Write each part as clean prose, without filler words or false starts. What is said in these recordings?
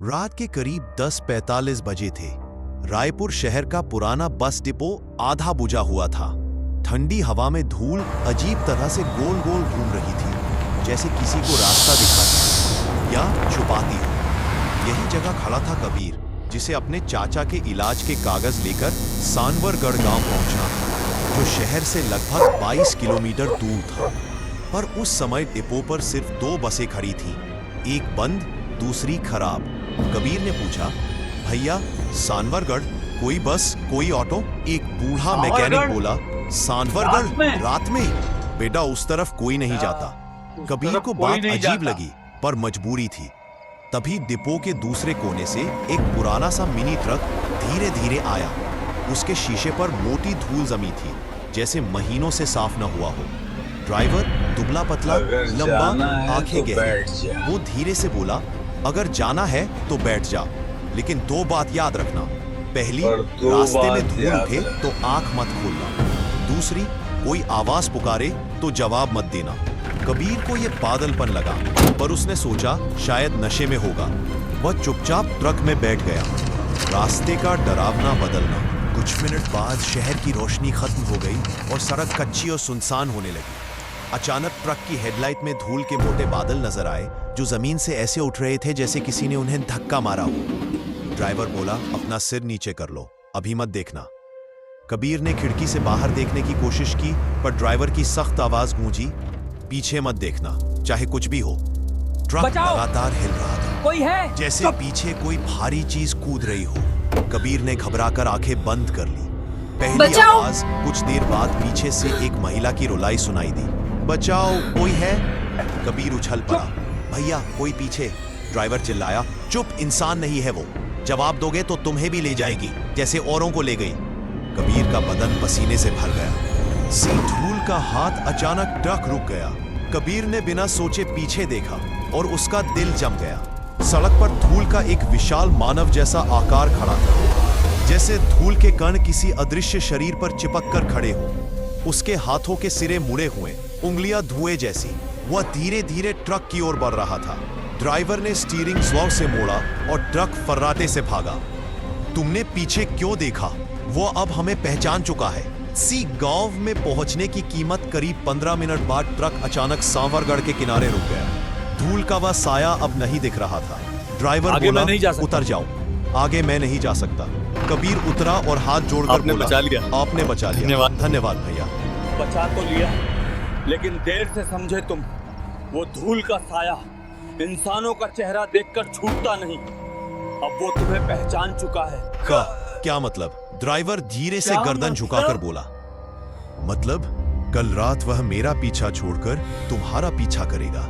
रात के करीब 10:45 बजे थे। रायपुर शहर का पुराना बस डिपो आधा बुझा हुआ था। ठंडी हवा में धूल अजीब तरह से गोल गोल घूम रही थी, जैसे किसी को रास्ता दिखाती या छुपाती हो। यही जगह खड़ा था कबीर, जिसे अपने चाचा के इलाज के कागज लेकर सांवरगढ़ गांव पहुंचना था, जो शहर से लगभग 22 किलोमीटर दूर था। पर उस समय डिपो पर सिर्फ 2 बसें खड़ी थीं, एक बंद, दूसरी खराब। कबीर ने पूछा, भैया सांवरगढ़ कोई बस, कोई ऑटो? एक बूढ़ा मैकेनिक बोला, सांवरगढ़ रात में? बेटा उस तरफ कोई नहीं जाता। कबीर को बात अजीब लगी, पर मजबूरी थी। तभी डिपो के दूसरे कोने से एक पुराना सा मिनी ट्रक धीरे धीरे आया। उसके शीशे पर मोटी धूल जमी थी, जैसे महीनों से साफ न हुआ हो। ड्राइवर दुबला पतला, लंबा, आंखें गहरी। वो धीरे से बोला, अगर जाना है तो बैठ जा, लेकिन 2 बात याद रखना। पहली, रास्ते में धूल उठे तो आंख मत खोलना। दूसरी, कोई आवाज पुकारे तो जवाब मत देना। कबीर को यह पागलपन लगा, पर उसने सोचा शायद नशे में होगा। वह चुपचाप ट्रक में बैठ गया। रास्ते का डरावना बदलना। कुछ मिनट बाद शहर की रोशनी खत्म हो गई और सड़क कच्ची और सुनसान होने लगी। अचानक ट्रक की हेडलाइट में धूल के मोटे बादल नजर आए, जो जमीन से ऐसे उठ रहे थे जैसे किसी ने उन्हें धक्का मारा हो। ड्राइवर बोला, अपना सिर नीचे कर लो, अभी मत देखना। कबीर ने खिड़की से बाहर देखने की कोशिश की, पर ड्राइवर की सख्त आवाज गूंजी, पीछे मत देखना, चाहे कुछ भी हो। ट्रक लगातार हिल रहा था, कोई है? जैसे पीछे कोई भारी चीज कूद रही हो। कबीर ने घबराकर आंखें बंद कर ली। पहली आवाज कुछ देर बाद पीछे से एक महिला की रुलाई सुनाई दी। बचाओ, कोई है? कबीर उछल पड़ा, भैया कोई पीछे। ड्राइवर चिल्लाया, चुप, इंसान नहीं है वो। जवाब दोगे तो तुम्हें भी ले जाएगी, जैसे औरों को ले गई। कबीर का बदन पसीने से भर गया। सी धूल का हाथ अचानक ट्रक रुक गया। कबीर ने बिना सोचे पीछे देखा और उसका दिल जम गया। सड़क पर धूल का एक विशाल मानव जैसा आकार खड़ा था, जैसे धूल के कण किसी अदृश्य शरीर पर चिपक कर खड़े हो। उसके हाथों के सिरे मुड़े हुए, उंगलियां धुएं जैसी। वह धीरे धीरे ट्रक की ओर बढ़ रहा था। ड्राइवर ने स्टीयरिंग जोर से मोड़ा और ट्रक फर्राटे से भागा। तुमने पीछे क्यों देखा? वो अब हमें पहचान चुका है। सी गांव में पहुंचने की कीमत करीब 15 मिनट बाद ट्रक अचानक सांवरगढ़ के किनारे रुक गया। धूल का वह साया अब नहीं दिख रहा था। ड्राइवर बोला, उतर जाओ। आगे मैं नहीं जा सकता। कबीर उतरा और हाथ जोड़कर बोला, बचा लिया। आपने बचा लिया, धन्यवाद भैया। बचा तो लिया, लेकिन देर से समझे तुम। वो धूल का साया इंसानों का चेहरा देखकर छूटता नहीं। अब वो तुम्हें पहचान चुका है। क्या मतलब? ड्राइवर धीरे से गर्दन झुकाकर बोला, मतलब कल रात वह मेरा पीछा छोड़कर तुम्हारा पीछा करेगा,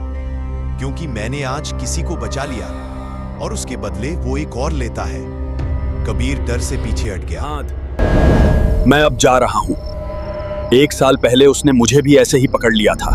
क्योंकि मैंने आज किसी को बचा लिया और उसके बदले वो एक और लेता है। कबीर डर से पीछे हट गया। मैं अब जा रहा हूं। 1 साल पहले उसने मुझे भी ऐसे ही पकड़ लिया था।